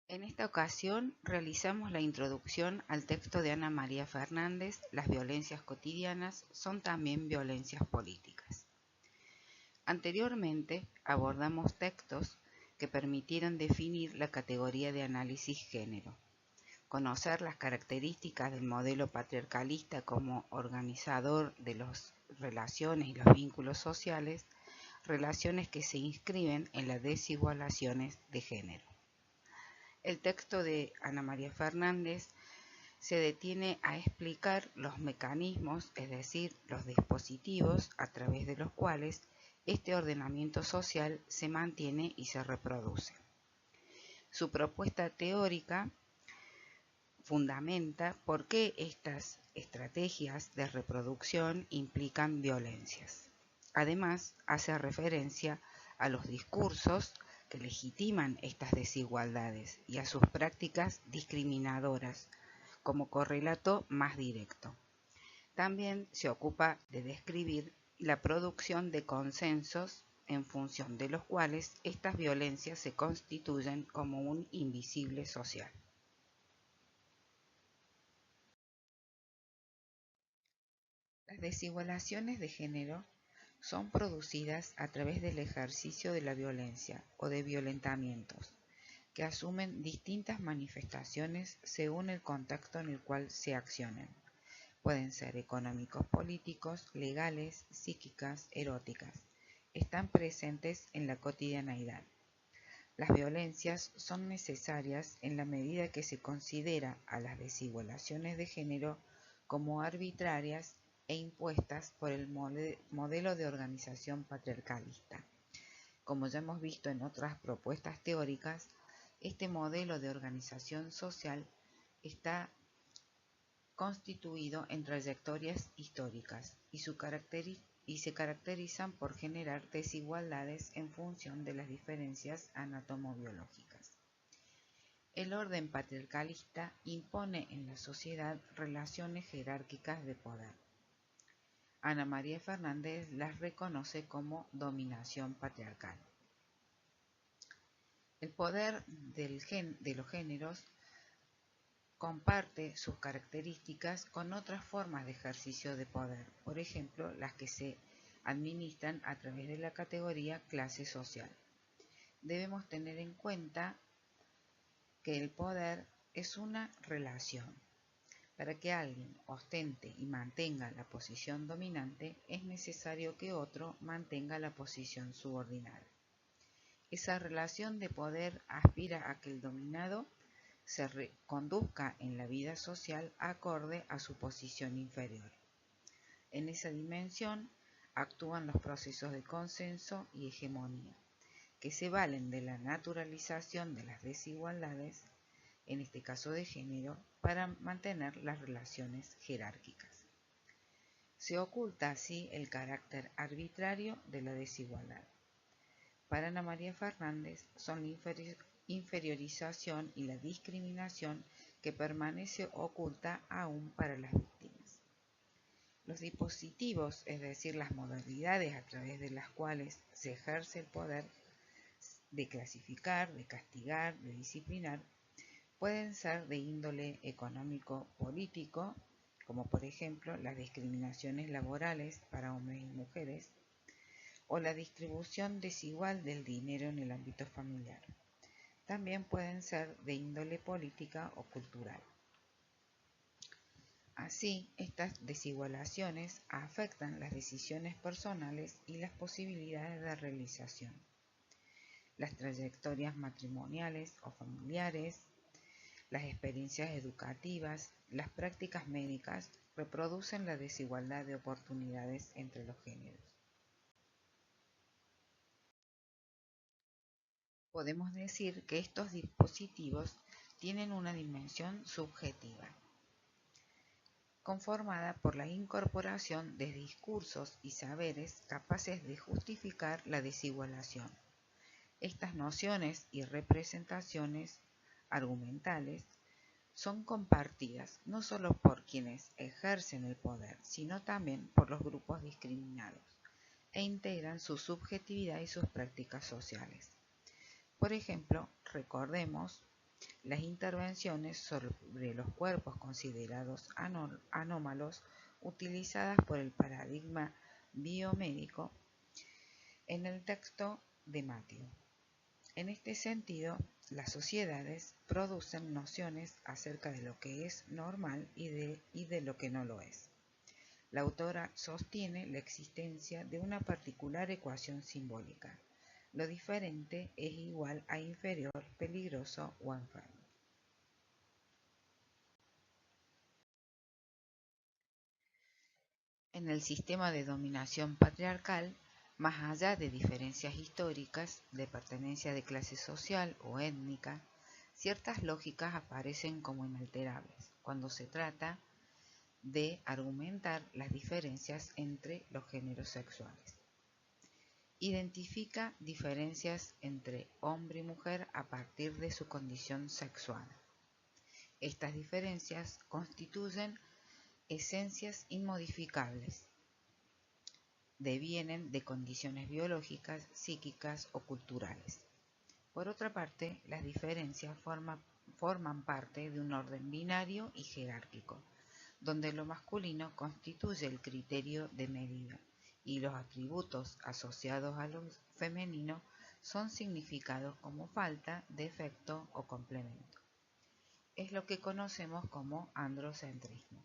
En esta ocasión realizamos la introducción al texto de Ana María Fernández, Las violencias cotidianas son también violencias políticas. Anteriormente abordamos textos que permitieron definir la categoría de análisis género, conocer las características del modelo patriarcalista como organizador de las relaciones y los vínculos sociales, relaciones que se inscriben en las desigualaciones de género. El texto de Ana María Fernández se detiene a explicar los mecanismos, es decir, los dispositivos a través de los cuales este ordenamiento social se mantiene y se reproduce. Su propuesta teórica fundamenta por qué estas estrategias de reproducción implican violencias. Además, hace referencia a los discursos que legitiman estas desigualdades y a sus prácticas discriminadoras como correlato más directo. También se ocupa de describir la producción de consensos en función de los cuales estas violencias se constituyen como un invisible social. Las desigualaciones de género son producidas a través del ejercicio de la violencia o de violentamientos, que asumen distintas manifestaciones según el contexto en el cual se accionan. Pueden ser económicos, políticos, legales, psíquicas, eróticas. Están presentes en la cotidianeidad. Las violencias son necesarias en la medida que se considera a las desigualaciones de género como arbitrarias e impuestas por el modelo de organización patriarcalista. Como ya hemos visto en otras propuestas teóricas, este modelo de organización social está constituido en trayectorias históricas y se caracterizan por generar desigualdades en función de las diferencias anatomobiológicas. El orden patriarcalista impone en la sociedad relaciones jerárquicas de poder. Ana María Fernández las reconoce como dominación patriarcal. El poder de los géneros comparte sus características con otras formas de ejercicio de poder, por ejemplo, las que se administran a través de la categoría clase social. Debemos tener en cuenta que el poder es una relación. Para que alguien ostente y mantenga la posición dominante, es necesario que otro mantenga la posición subordinada. Esa relación de poder aspira a que el dominado se conduzca en la vida social acorde a su posición inferior. En esa dimensión actúan los procesos de consenso y hegemonía, que se valen de la naturalización de las desigualdades, en este caso de género, para mantener las relaciones jerárquicas. Se oculta así el carácter arbitrario de la desigualdad. Para Ana María Fernández son la inferiorización y la discriminación que permanece oculta aún para las víctimas. Los dispositivos, es decir, las modalidades a través de las cuales se ejerce el poder de clasificar, de castigar, de disciplinar, pueden ser de índole económico-político, como por ejemplo las discriminaciones laborales para hombres y mujeres, o la distribución desigual del dinero en el ámbito familiar. También pueden ser de índole política o cultural. Así, estas desigualaciones afectan las decisiones personales y las posibilidades de realización. Las trayectorias matrimoniales o familiares, las experiencias educativas, las prácticas médicas reproducen la desigualdad de oportunidades entre los géneros. Podemos decir que estos dispositivos tienen una dimensión subjetiva, conformada por la incorporación de discursos y saberes capaces de justificar la desigualación. Estas nociones y representaciones argumentales son compartidas no solo por quienes ejercen el poder, sino también por los grupos discriminados, e integran su subjetividad y sus prácticas sociales. Por ejemplo, recordemos Las intervenciones sobre los cuerpos considerados anómalos utilizadas por el paradigma biomédico en el texto de Matthew. En este sentido, las sociedades producen nociones acerca de lo que es normal y de lo que no lo es. La autora sostiene la existencia de una particular ecuación simbólica. Lo diferente es igual a inferior, peligroso o enfermo. En el sistema de dominación patriarcal, más allá de diferencias históricas, de pertenencia de clase social o étnica, ciertas lógicas aparecen como inalterables cuando se trata de argumentar las diferencias entre los géneros sexuales. Identifica diferencias entre hombre y mujer a partir de su condición sexual. Estas diferencias constituyen esencias inmodificables, devienen de condiciones biológicas, psíquicas o culturales. Por otra parte, las diferencias forman parte de un orden binario y jerárquico, donde lo masculino constituye el criterio de medida y los atributos asociados a lo femenino son significados como falta, defecto o complemento. Es lo que conocemos como androcentrismo.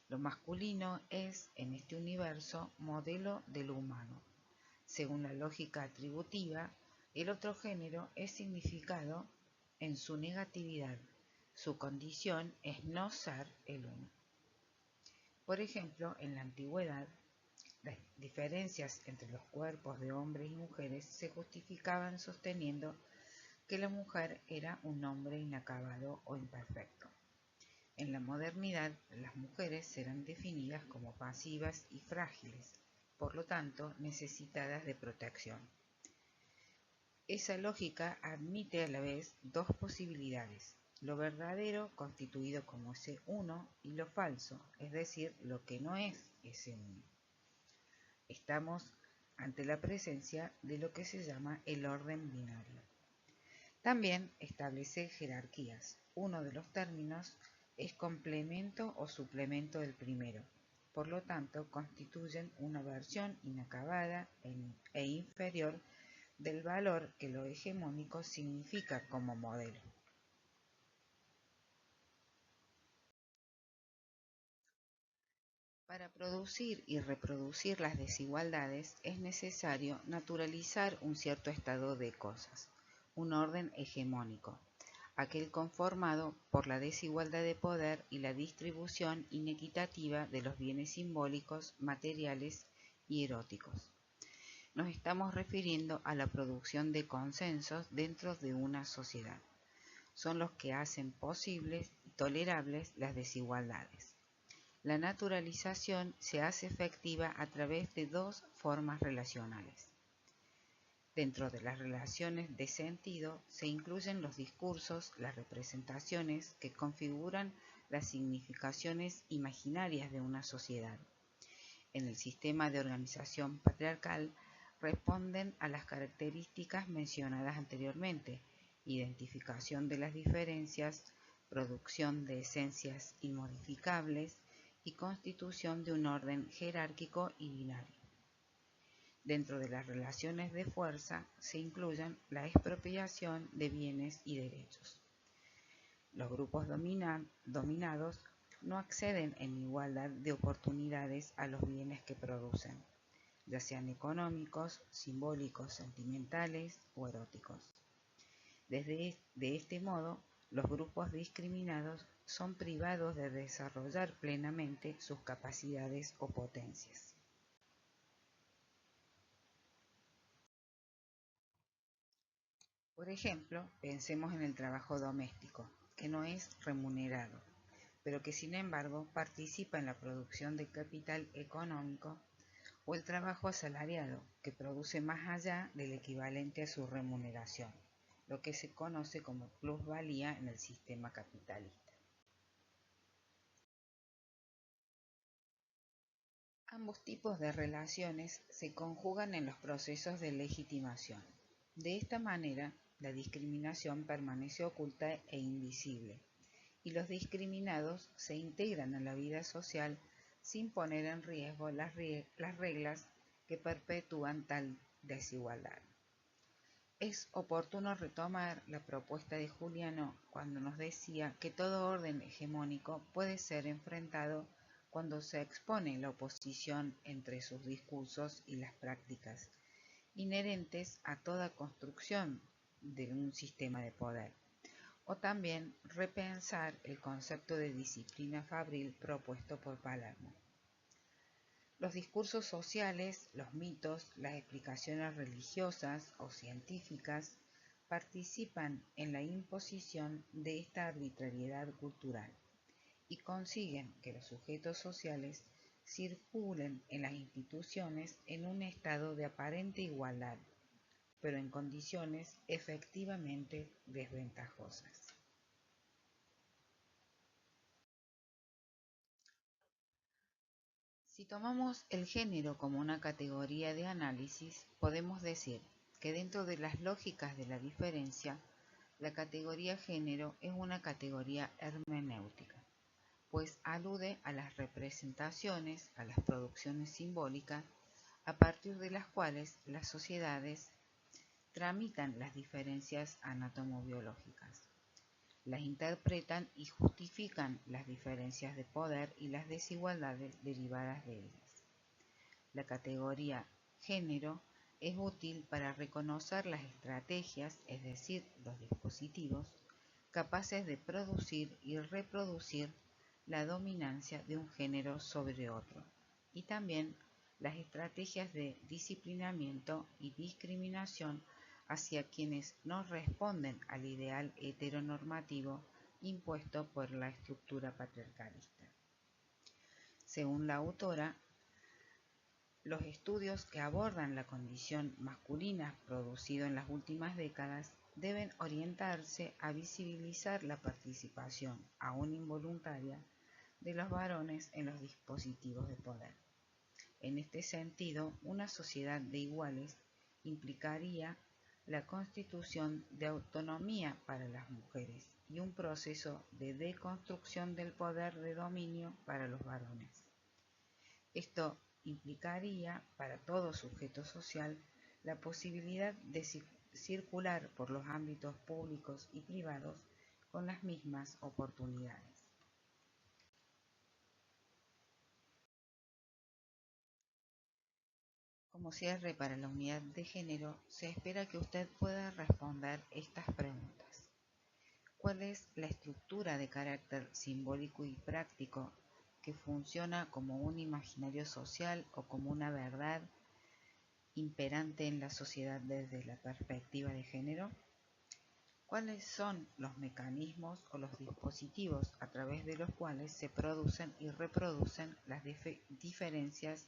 Lo masculino es, en este universo, modelo de lo humano. Según la lógica atributiva, el otro género es significado en su negatividad. Su condición es no ser el uno. Por ejemplo, en la antigüedad, las diferencias entre los cuerpos de hombres y mujeres se justificaban sosteniendo que la mujer era un hombre inacabado o imperfecto. En la modernidad, las mujeres serán definidas como pasivas y frágiles, por lo tanto, necesitadas de protección. Esa lógica admite a la vez dos posibilidades: lo verdadero, constituido como ese uno, y lo falso, es decir, lo que no es ese uno. Estamos ante la presencia de lo que se llama el orden binario. También establece jerarquías. Uno de los términos es complemento o suplemento del primero. Por lo tanto, constituyen una versión inacabada e inferior del valor que lo hegemónico significa como modelo. Para producir y reproducir las desigualdades es necesario naturalizar un cierto estado de cosas, un orden hegemónico, aquel conformado por la desigualdad de poder y la distribución inequitativa de los bienes simbólicos, materiales y eróticos. Nos estamos refiriendo a la producción de consensos dentro de una sociedad. Son los que hacen posibles y tolerables las desigualdades. La naturalización se hace efectiva a través de dos formas relacionales. Dentro de las relaciones de sentido se incluyen los discursos, las representaciones que configuran las significaciones imaginarias de una sociedad. En el sistema de organización patriarcal responden a las características mencionadas anteriormente: identificación de las diferencias, producción de esencias inmodificables y constitución de un orden jerárquico y binario. Dentro de las relaciones de fuerza se incluyen la expropiación de bienes y derechos. Los grupos dominados no acceden en igualdad de oportunidades a los bienes que producen, ya sean económicos, simbólicos, sentimentales o eróticos. De este modo, los grupos discriminados son privados de desarrollar plenamente sus capacidades o potencias. Por ejemplo, pensemos en el trabajo doméstico, que no es remunerado, pero que sin embargo participa en la producción de capital económico, o el trabajo asalariado, que produce más allá del equivalente a su remuneración, lo que se conoce como plusvalía en el sistema capitalista. Ambos tipos de relaciones se conjugan en los procesos de legitimación. De esta manera, la discriminación permanece oculta e invisible, y los discriminados se integran a la vida social sin poner en riesgo las reglas que perpetúan tal desigualdad. Es oportuno retomar la propuesta de Juliano cuando nos decía que todo orden hegemónico puede ser enfrentado cuando se expone la oposición entre sus discursos y las prácticas, inherentes a toda construcción de un sistema de poder, o también repensar el concepto de disciplina fabril propuesto por Palermo. Los discursos sociales, los mitos, las explicaciones religiosas o científicas participan en la imposición de esta arbitrariedad cultural y consiguen que los sujetos sociales circulen en las instituciones en un estado de aparente igualdad, pero en condiciones efectivamente desventajosas. Si tomamos el género como una categoría de análisis, podemos decir que dentro de las lógicas de la diferencia, la categoría género es una categoría hermenéutica, pues alude a las representaciones, a las producciones simbólicas, a partir de las cuales las sociedades tramitan las diferencias anatomobiológicas, las interpretan y justifican las diferencias de poder y las desigualdades derivadas de ellas. La categoría género es útil para reconocer las estrategias, es decir, los dispositivos, capaces de producir y reproducir la dominancia de un género sobre otro, y también las estrategias de disciplinamiento y discriminación hacia quienes no responden al ideal heteronormativo impuesto por la estructura patriarcalista. Según la autora, los estudios que abordan la condición masculina producidos en las últimas décadas deben orientarse a visibilizar la participación, aún involuntaria, de los varones en los dispositivos de poder. En este sentido, una sociedad de iguales implicaría la constitución de autonomía para las mujeres y un proceso de deconstrucción del poder de dominio para los varones. Esto implicaría para todo sujeto social la posibilidad de circular por los ámbitos públicos y privados con las mismas oportunidades. Como cierre para la unidad de género, se espera que usted pueda responder estas preguntas. ¿Cuál es la estructura de carácter simbólico y práctico que funciona como un imaginario social o como una verdad imperante en la sociedad desde la perspectiva de género? ¿Cuáles son los mecanismos o los dispositivos a través de los cuales se producen y reproducen las diferencias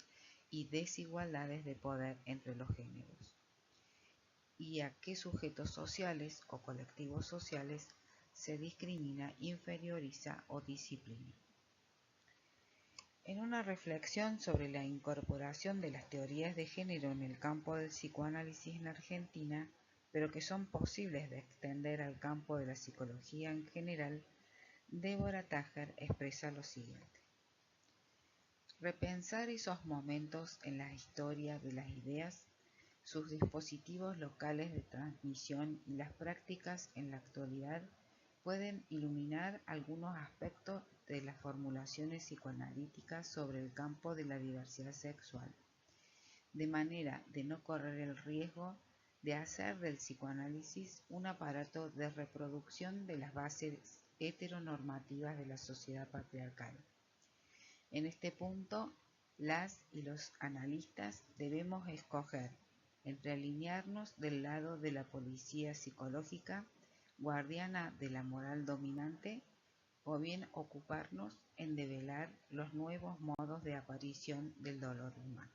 y desigualdades de poder entre los géneros? ¿Y a qué sujetos sociales o colectivos sociales se discrimina, inferioriza o disciplina? En una reflexión sobre la incorporación de las teorías de género en el campo del psicoanálisis en Argentina, pero que son posibles de extender al campo de la psicología en general, Débora Tajer expresa lo siguiente. Repensar esos momentos en la historia de las ideas, sus dispositivos locales de transmisión y las prácticas en la actualidad pueden iluminar algunos aspectos de las formulaciones psicoanalíticas sobre el campo de la diversidad sexual, de manera de no correr el riesgo de hacer del psicoanálisis un aparato de reproducción de las bases heteronormativas de la sociedad patriarcal. En este punto, las y los analistas debemos escoger entre alinearnos del lado de la policía psicológica, guardiana de la moral dominante, o bien ocuparnos en develar los nuevos modos de aparición del dolor humano.